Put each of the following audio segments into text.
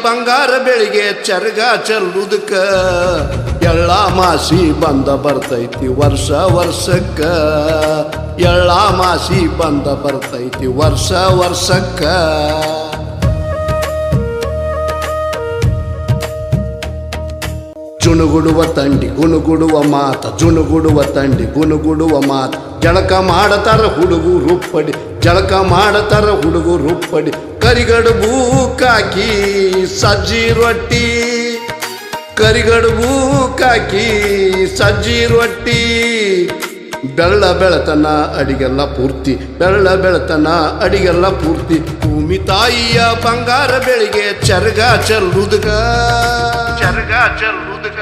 ಬಂಗಾರ ಬೆಳಿಗ್ಗೆ ಚರಗ ಚೆಲ್ಲುದಕ್ಕ ಎಳ್ಳ ಮಾಸಿ ಬಂದ ಬರ್ತೈತಿ ವರ್ಷ ವರ್ಷಕ್ಕ ಎಳ್ಳ ಮಾಸಿ ಬಂದ ಬರ್ತೈತಿ ವರ್ಷ ವರ್ಷಕ್ಕ ಜುಣುಗುಡುವ ತಂಡಿ ಗುಣುಗುಡುವ ಮಾತ ಜುಣುಗುಡುವ ತಂಡಿ ಗುಣುಗುಡುವ ಮಾತ ಜಳಕ ಮಾಡತಾರ ಹುಡುಗು ರುಪ್ಪಡಿ ಜಳಕ ಮಾಡತಾರ ಹುಡುಗು ರುಪ್ಪಡಿ ಕರಿಗಡುಬು ಕಾಕಿ ಸಜ್ಜಿ ರೊಟ್ಟಿ ಕರಿಗಡುಬು ಕಾಕಿ ಸಜ್ಜಿ ರೊಟ್ಟಿ ಬೆಳ್ಳ ಬೆಳತನ ಅಡಿಗೆಲ್ಲ ಪೂರ್ತಿ ಬೆಳ್ಳ ಬೆಳತನ ಅಡಿಗೆಲ್ಲ ಪೂರ್ತಿ ಭೂಮಿ ತಾಯಿಯ ಬಂಗಾರ ಬೆಳಿಗ್ಗೆ ಚರಗ ಚೆಲ್ಲುದಕ ಚರಗ ಚೆಲ್ಲುದಕ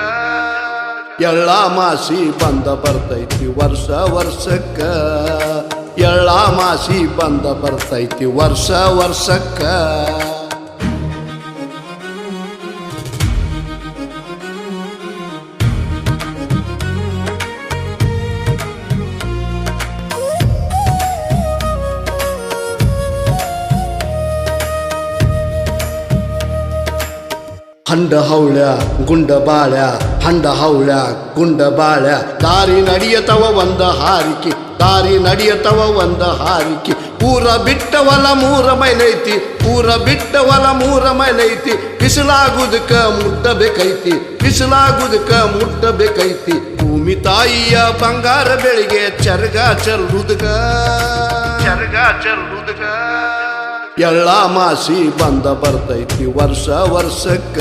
ಎಳ್ಳ ಮಾಸಿ ಬಂದ ಬರ್ತೈತಿ ವರ್ಷ ವರ್ಷಕ್ಕ ಎಳ್ಳ ಮಾಸಿ ಬಂದ ಬರ್ತೈತಿ ವರ್ಷ ವರ್ಷಕ್ಕ ಹಂಡ ಹೌಳ್ಯ ಗುಂಡ ಬಾಳ್ಯ ಹಂಡ ಹೌಳ್ಯ ಗುಂಡ ಬಾಳ್ಯ ದಾರಿ ನಡೆಯತವ ಒಂದ ಹಾರಿಕೆ ದಾರಿ ನಡೆಯತವ ಒಂದ ಹಾರಿಕೆ ಊರ ಬಿಟ್ಟವಲ 3 ಮೈಲೈತಿ ಊರ ಬಿಟ್ಟವಲ 3 ಮೈಲೈತಿ ಬಿಸಿಲಾಗುದಕ್ಕ ಮುಟ್ಟಬೇಕೈತಿ ಬಿಸಿಲಾಗುದಕ್ಕ ಮುಟ್ಟಬೇಕೈತಿ ಭೂಮಿ ತಾಯಿಯ ಬಂಗಾರ ಬೆಳಿಗ್ಗೆ ಚರಗ ಚೆಲ್ಲುದಕ ಚರಗ ಚೆಲ್ಲುದಕ ಎಳ್ಳ ಮಾಸಿ ಬಂದ ಬರ್ತೈತಿ ವರ್ಷ ವರ್ಷಕ್ಕ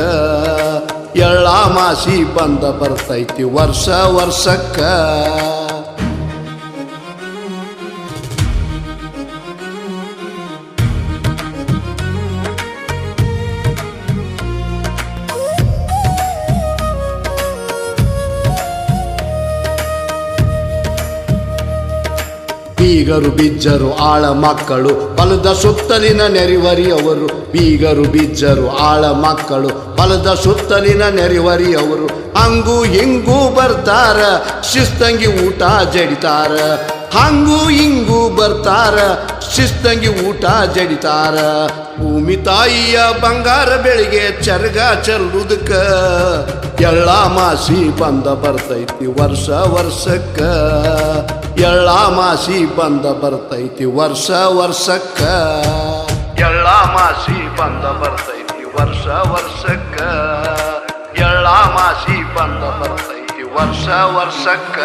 ಎಳ್ಳ ಮಾಸಿ ಬಂದ ಬರ್ತೈತಿ ವರ್ಷ ವರ್ಷಕ್ಕ ಬೀಗರು ಬಿಜ್ಜರು ಆಳ ಮಕ್ಕಳು ಹೊಲದ ಸುತ್ತಲಿನ ನೆರಿವರಿಯವರು ಬೀಗರು ಬಿಜ್ಜರು ಆಳ ಮಕ್ಕಳು ಹೊಲದ ಸುತ್ತಲಿನ ನೆರಿವರಿಯವರು ಹಂಗೂ ಹಿಂಗೂ ಬರ್ತಾರ ಶಿಸ್ತಂಗಿ ಊಟ ಜಡಿತಾರ ಹಂಗೂ ಹಿಂಗೂ ಬರ್ತಾರ ಶಿಸ್ತಂಗಿ ಊಟ ಜಡಿತಾರ ಭೂಮಿ ತಾಯಿಯ ಬಂಗಾರ ಬೆಳಿಗ್ಗೆ ಚರಗ ಚೆಲ್ಲುದಕ್ಕ ಎಳ್ಳ ಮಾಸಿ ಬಂದ ಬರ್ತೈತಿ ವರ್ಷ ವರ್ಷಕ್ಕ ಎಳ್ಳ ಮಾಸಿ ಬಂದ ಬರ್ತೈತಿ ವರ್ಷ ವರ್ಷಕ್ಕ ಎಳ್ಳ ಮಾಸಿ ಬಂದ ಬರ್ತೈತಿ ವರ್ಷ ವರ್ಷಕ್ಕ ಎಳ್ಳ ಮಾಸಿ ಬಂದ ಬರ್ತೈತಿ ವರ್ಷ ವರ್ಷಕ್ಕ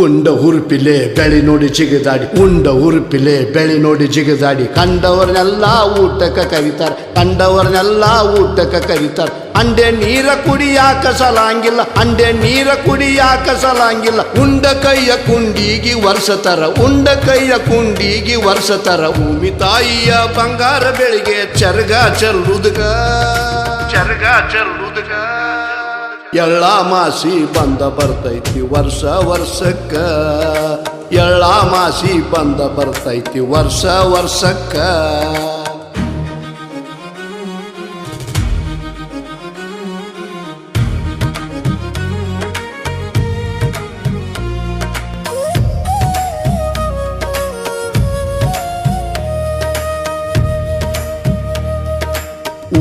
ಉಂಡ ಹುರುಪಿಲೆ ಬೆಳಿ ನೋಡಿ ಜಿಗದಾಡಿ ಉಂಡ ಹುರುಪಿಲೆ ಬೆಳಿ ನೋಡಿ ಜಿಗದಾಡಿ ಕಂಡವ್ರನ್ನೆಲ್ಲ ಊಟಕ್ಕೆ ಕರೀತಾರ ಕಂಡವ್ರನ್ನೆಲ್ಲ ಊಟಕ್ಕೆ ಕರೀತಾರ ಅಂಡೆ ನೀರ ಕುಡಿಯಾಕ ಸಲಾಂಗಿಲ್ಲ ಅಂಡೆ ನೀರ ಕುಡಿಯಾಕ ಸಲಾಂಗಿಲ್ಲ ಉಂಡ ಕೈಯ ಕುಂಡಿಗಿ ವರ್ಷತರ ಉಂಡ ಕೈಯ ಕುಂಡಿಗಿ ವರ್ಷತರ ಭೂಮಿ ತಾಯಿಯ ಬಂಗಾರ ಬೆಳಿಗ್ಗೆ ಚರಗ ಚೆಲ್ಲುದಕ ಚರಗ ಚೆಲ್ಲುದಕ ಎಳ್ಳ ಮಾಸಿ ಬಂದ ಬರ್ತೈತಿ ವರ್ಷ ವರ್ಷಕ್ಕ ಎಳ್ಳ ಮಾಸಿ ಬಂದ ಬರ್ತೈತಿ ವರ್ಷ ವರ್ಷಕ್ಕ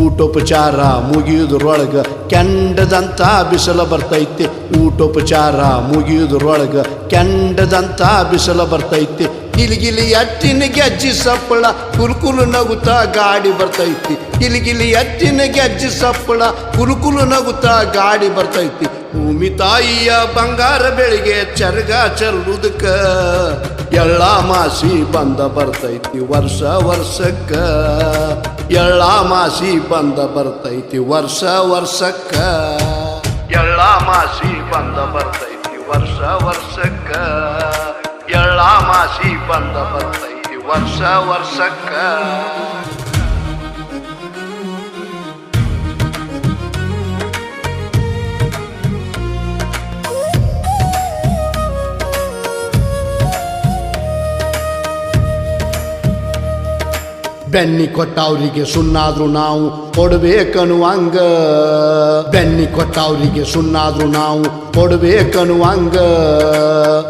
ಊಟೋಪಚಾರ ಮುಗಿಯುವುದ್ರೊಳಗ ಕೆಂಡದಂತ ಬಿಸಿಲ ಬರ್ತೈತಿ ಊಟೋಪಚಾರ ಮುಗಿಯುವುದ್ರೊಳಗ ಕೆಂಡದಂತ ಬಿಸಿಲ ಬರ್ತೈತಿ ಗಿಲಿಗಿಲಿ ಎತ್ತಿನ ಗೆಜ್ಜಿ ಸಪ್ಪಳ ಕುಲುಕುಲು ನಗುತ್ತಾ ಗಾಡಿ ಬರ್ತೈತಿ ಗಿಲಿಗಿಲಿ ಎತ್ತಿನ ಗೆಜ್ಜಿ ಸಪ್ಪಳ ಕುಲುಕುಲು ನಗುತ್ತಾ ಗಾಡಿ ಬರ್ತೈತಿ ಭೂಮಿ ತಾಯಿಯ ಬಂಗಾರ ಬೆಳಿಗ್ಗೆ ಚರಗ ಚೆಲ್ಲುದಕ್ಕ ಎಳ್ಳ ಮಾಸಿ ಬಂದ ಬರ್ತೈತಿ ವರ್ಷ ವರ್ಷಕ್ಕ ಎಳ್ಳ ಮಾಸಿ ಬಂದ ಬರ್ತೈತಿ ವರ್ಷ ವರ್ಷಕ್ಕ ಎಳ್ಳ ಮಾಸಿ ಬಂದ ಬರ್ತೈತಿ ವರ್ಷ ವರ್ಷಕ್ಕ ಎಳ್ಳ ಮಾಸಿ ಬಂದ ಬರ್ತೈತಿ ವರ್ಷ ವರ್ಷಕ್ಕ ಬೆನ್ನಿ ಕೊಟ್ಟವ್ರಿಗೆ ಸುಣ್ಣಾದ್ರು ನಾವು ಕೊಡ್ಬೇಕನ್ನುವಂಗ ಬೆನ್ನಿ ಕೊಟ್ಟವ್ರಿಗೆ ಸುಣ್ಣಾದ್ರು ನಾವು ಕೊಡ್ಬೇಕನ್ನುವಂಗ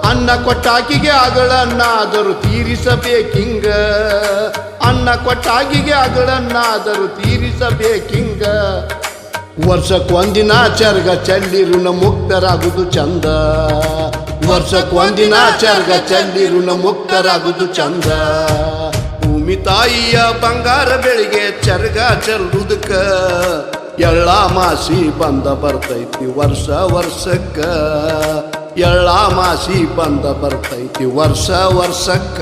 ಅನ್ನ ಕೊಟ್ಟಾಕಿಗೆ ಅಗಳನ್ನಾದರೂ ತೀರಿಸಬೇಕಿಂಗ ಅನ್ನ ಕೊಟ್ಟಾಕಿಗೆ ಅಗಳನ್ನಾದರೂ ತೀರಿಸಬೇಕಿಂಗ ವರ್ಷಕ್ಕೊಂದಿನ ಚರ್ಗ ಚೆಲ್ಲಿರುನ ಮುಕ್ತರಾಗುದು ಚಂದ ವರ್ಷಕ್ಕೊಂದಿನ ಚರ್ಗ ಚೆಲ್ಲಿರುನ ಮುಕ್ತರಾಗುದು ಚಂದ ಭೂಮಿ ತಾಯಿಯ ಬಂಗಾರ ಬೆಳಿಗ್ಗೆ ಚರ್ಗ ಚೆಲ್ಲುದಕ್ಕ ಎಳ್ಳ ಮಾಸಿ ಬಂದ ಬರ್ತೈತಿ ವರ್ಷ ವರ್ಷಕ್ಕ ಎಳ್ಳ ಮಾಸಿ ಬಂದ ಬರ್ತೈತಿ ವರ್ಷ ವರ್ಷಕ್ಕ